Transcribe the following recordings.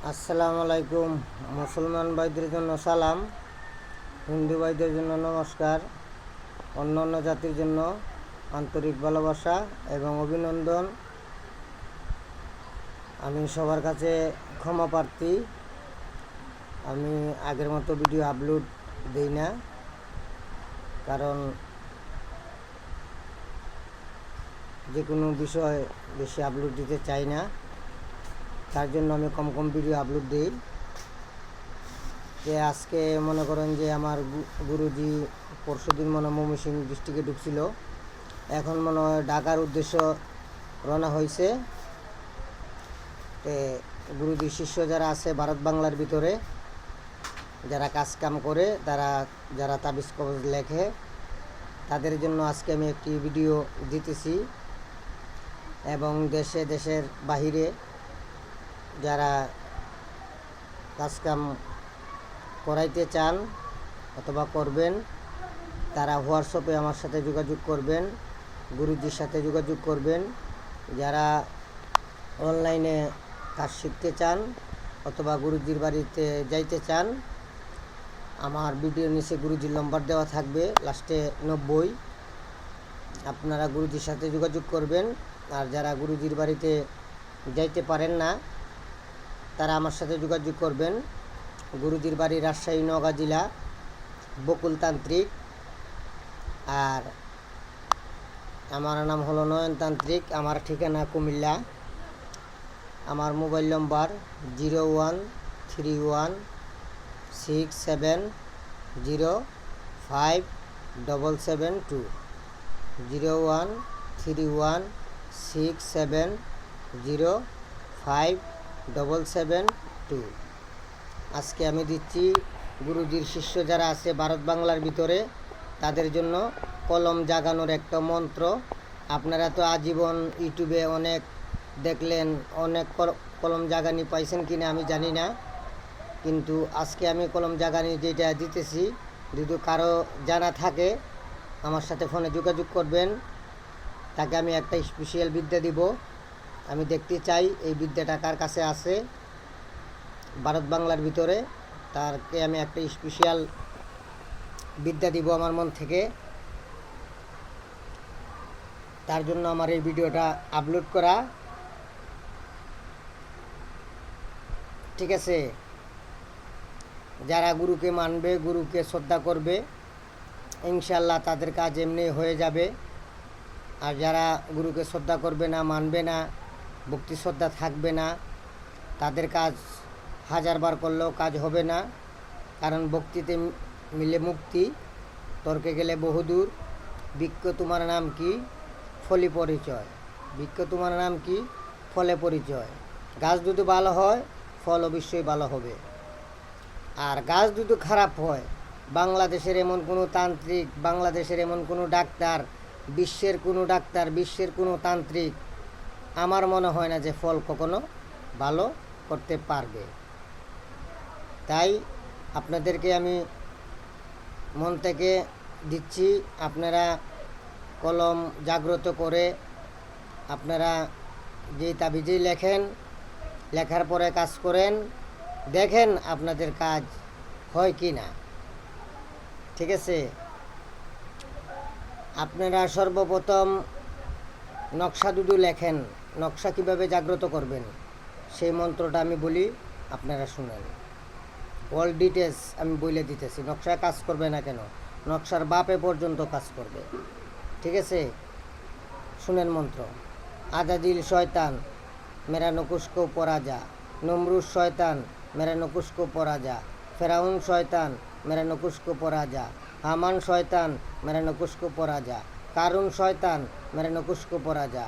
আসসালামু আলাইকুম। মুসলমান ভাইদের জন্য সালাম, হিন্দু ভাইদের জন্য নমস্কার, অন্য অন্য জাতির জন্য আন্তরিক ভালোবাসা এবং অভিনন্দন। আমি সবার কাছে ক্ষমা প্রার্থী। আমি আগের মতো ভিডিও আপলোড দিই না, কারণ যে কোনো বিষয় বেশি আপলোড দিতে চাই না, তার জন্য আমি কম কম ভিডিও আপলোড দিই। যে আজকে মনে করেন যে আমার গুরুজি পরশুদিন মনে হয় ময়মনসিংহ ডিস্ট্রিক্টে ঢুকছিল, এখন মনে হয় ঢাকার উদ্দেশ্য রওনা হয়েছে। গুরুজির শিষ্য যারা আছে ভারত বাংলার ভিতরে, যারা কাজকাম করে, যারা তাবিজ কবজ লেখে, তাদের জন্য আজকে আমি একটি ভিডিও দিতেছি। এবং দেশের বাহিরে যারা কাজকাম করাইতে চান অথবা করবেন, তারা হোয়াটসঅ্যাপে আমার সাথে যোগাযোগ করবেন, গুরুজির সাথে যোগাযোগ করবেন। যারা অনলাইনে কাজ শিখতে চান অথবা গুরুজির বাড়িতে যাইতে চান, আমার ভিডিওর নিচে গুরুজির নম্বর দেওয়া থাকবে, লাস্টে 90। আপনারা গুরুজির সাথে যোগাযোগ করবেন। আর যারা গুরুজির বাড়িতে যাইতে পারেন না, তারা আমার সাথে যোগাযোগ করবেন। গুরুজির বাড়ি রাজশাহী নওগাঁ জেলা, বকুলতান্ত্রিক। আর আমার নাম হলো নয়নতান্ত্রিক, আমার ঠিকানা কুমিল্লা। আমার মোবাইল নম্বর 01316705772, 01316705772। আজকে আমি দিচ্ছি গুরুজির শিষ্য যারা আছে ভারত বাংলার ভিতরে, তাদের জন্য কলম জাগানোর একটা মন্ত্র। আপনারা তো আজীবন ইউটিউবে অনেক দেখলেন, অনেক কলম জাগানি পাইছেন কিনা আমি জানি না, কিন্তু আজকে আমি কলম জাগানি যেটা দিতেছি, যদি কারো জানা থাকে আমার সাথে ফোনে যোগাযোগ করবেন। তাকে আমি একটা স্পেশাল বিদ্যা দিব। আমি দেখতে চাই এই বিদ্যাটা কার কাছে আছে ভারত বাংলার ভিতরে, তারকে আমি একটা স্পেশাল বিদ্যা দিব আমার মন থেকে। তার জন্য আমার এই ভিডিওটা আপলোড করা, ঠিক আছে? যারা গুরুকে মানবে, গুরুকে শ্রদ্ধা করবে, ইনশাল্লাহ তাদের কাজ এমনি হয়ে যাবে। আর যারা গুরুকে শ্রদ্ধা করবে না, মানবে না, ভক্তি শ্রদ্ধা থাকবে না, তাদের কাজ হাজারবার করলেও কাজ হবে না। কারণ ভক্তিতে মিলে মুক্তি, তর্কে গেলে বহুদূর। বৃক্ষ তোমার নাম কি, ফলে পরিচয়। বৃক্ষ তোমার নাম কি, ফলে পরিচয়। গাছ যদি ভালো হয়, ফল অবশ্যই ভালো হবে। আর গাছ যদি খারাপ হয়, বাংলাদেশের এমন কোনো তান্ত্রিক, বাংলাদেশের এমন কোনো ডাক্তার, বিশ্বের কোনো ডাক্তার, বিশ্বের কোনো তান্ত্রিক, আমার মনে হয় না যে ফল কখনো ভালো করতে পারবে। তাই আপনাদেরকে আমি মন থেকে দিচ্ছি, আপনারা কলম জাগ্রত করে আপনারা যেই তাবিজেই লেখেন, লেখার পরে কাজ করেন, দেখেন আপনাদের কাজ হয় কি না, ঠিক আছে? আপনারা সর্বপ্রথম নকশা দুদু লেখেন। নকশা কিভাবে জাগ্রত করবেন সেই মন্ত্রটা আমি বলি, আপনারা শুনেন। অল ডিটেলস আমি বলে দিতেছি। নকশায় কাজ করবে না কেন, নকশার বাপে পর্যন্ত কাজ করবে, ঠিক আছে? শুনেন মন্ত্র। আজাজিল শয়তান মেরা নকুশকো পরাজা, নমরুজ শয়তান মেরা নকুশকো পরাজা, ফেরাউন শয়তান মেরা নকুশকো পরাজা, হামান শয়তান মেরা নকুশকো পরাজা, কারুন শয়তান মেরা নকুশকো পরাজা।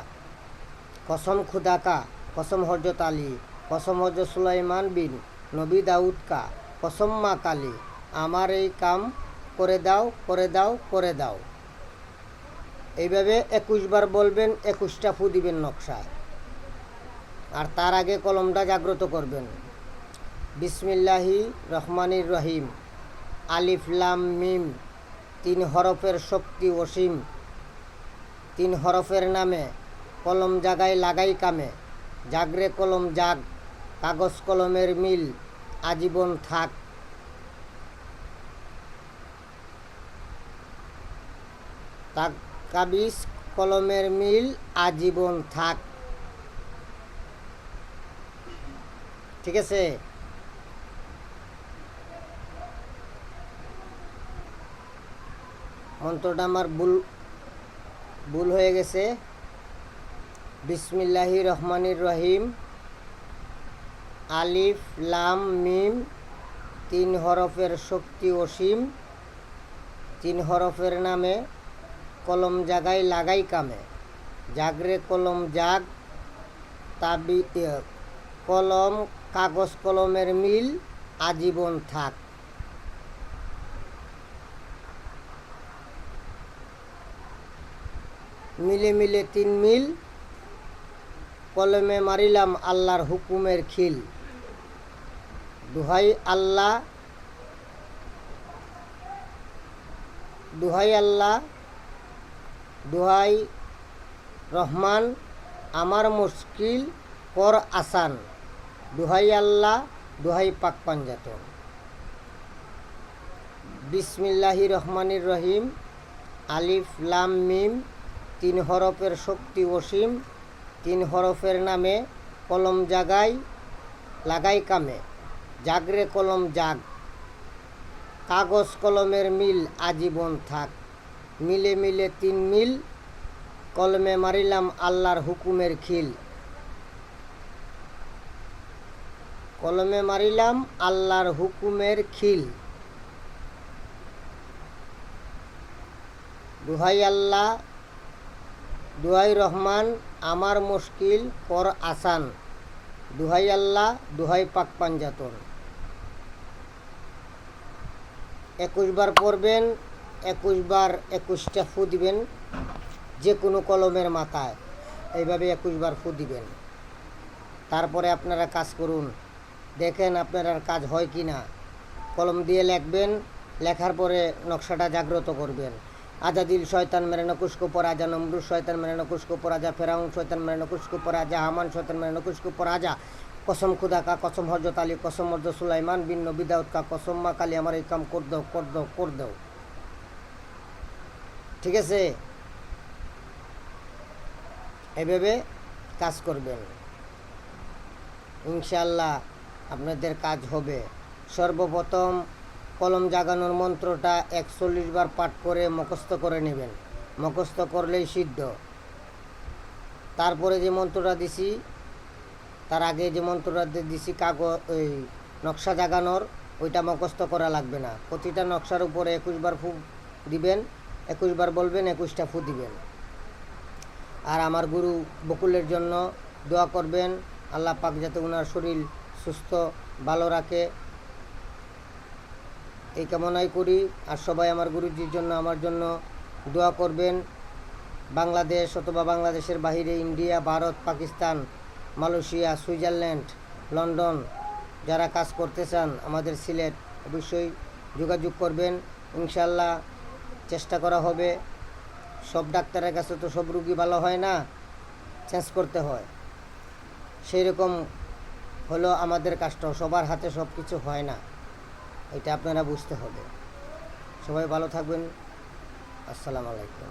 কসম খুদা কা, কসম হজরত আলী, কসম হজরত সুলাইমান বিন নবী দাউদ কা, কসম মা কালী, আমার এই কাম করে দাও, করে দাও, করে দাও। এইভাবে 21 বার বলবেন, 21টা ফু দিবেন নকশায়। আর তার আগে কলমটা জাগ্রত করবেন। বিসমিল্লাহি রহমানির রহিম, আলিফ লাম মিম, 3 হরফের শক্তি অসীম। 3 হরফের নামে কলম জাগাই লাগাই কামে, জাগরে কলম জাগ, কাগজ কলমের মিল আজীবন থাক। কাগজ কলমের মিল আজীবন থাক। ঠিক আছে? মন্ত্রটা আমার ভুল হয়ে গেছে। বিসমিল্লাহির রহমানির রহিম। আলিফ লাম মিম, 3 হরফের শক্তি অসীম। 3 হরফের নামে কলম জাগাই লাগাই কামে। জাগরে কলম জাগ, কলম কাগজ কলমের মিল আজীবন থাক। মিলে মিলে 3 মিল, কলমে মারিলাম আল্লাহর হুকুমের খিল। দুহাই আল্লাহ, দুহাই আল্লাহ, দুহাই রহমান, আমার মুশকিল কর আসান। দুহাই আল্লাহ, দুহাই পাক পাঞ্জাতন। বিসমিল্লাহির রহমানির রহিম। আলিফ লাম মিম, 3 হরফের শক্তি অসীম। 3 হরফের নামে কলম জাগাই লাগাই কামে। জাগরে কলম জাগ, কাগজ কলমের মিল আজীবন থাক। মিলে মিলে 3 মিল, কলমে মারিলাম আল্লাহর হুকুমের খিল। কলমে মারিলাম আল্লাহর হুকুমের খিল। দুহাই আল্লাহ, দুহাই রহমান, আমার মুশকিল কর আসান। দুহাই আল্লাহ, দুহাই পাক পাঞ্জাতন। 21 বার পড়বেন, 21 বার 21টা ফু দিবেন যে কোনো কলমের মাথায়। এইভাবে 21 বার ফু দিবেন। তারপরে আপনারা কাজ করুন, দেখেন আপনার কাজ হয় কি না। কলম দিয়ে লিখবেন, লেখার পরে নকশাটা জাগ্রত করবেন। আজাদিল শয়তান মেরে নকুশকো পরাজা, নমরুদ শয়তান মেরে নকুশকো পরাজা, ফেরাউন শয়তান মেরে নকুশকো পরাজা, হামান শয়তান মেরে নকুশকো পরাজা। কসম খুদা কা, কসম হজরত আলী, কসম হজরত সুলাইমান বিন নবী দাউদ কা, কসম মা কালী, আমার এই কাম কর দাও, কর দাও, কর দাও। ঠিক আছে? এভাবে কাজ করবেন, ইনশাআল্লাহ আপনাদের কাজ হবে। সর্বপ্রথম কলম জাগানোর মন্ত্রটা 41 বার পাঠ করে মুখস্থ করে নেবেন। মুখস্থ করলেই সিদ্ধ। তারপরে যে মন্ত্রটা দিছি, তার আগে যে মন্ত্রটা দিছি ওই নকশা জাগানোর, ওইটা মুখস্থ করা লাগবে না। প্রতিটা নকশার উপরে 21 বার ফু দিবেন, 21 বার বলবেন, 21টা ফু দিবেন। আর আমার গুরু বকুলের জন্য দোয়া করবেন, আল্লাহ পাক যাতে ওনার শরীর সুস্থ ভালো রাখে, এই কামনাই করি। আর সবাই আমার গুরুজির জন্য, আমার জন্য দোয়া করবেন। বাংলাদেশ অথবা বাংলাদেশের বাহিরে India, Bharat, Pakistan, Malaysia, Switzerland, London যারা কাজ করতে চান আমাদের সিলেট, অবশ্যই যোগাযোগ করবেন। ইনশাআল্লাহ চেষ্টা করা হবে। সব ডাক্তারের কাছে তো সব রুগী ভালো হয় না, চেঞ্জ করতে হয়। সেই রকম হলো আমাদের কাজটাও, সবার হাতে সব কিছু হয় না, এটা আপনারা বুঝতে হবে। সবাই ভালো থাকবেন। আসসালামু আলাইকুম।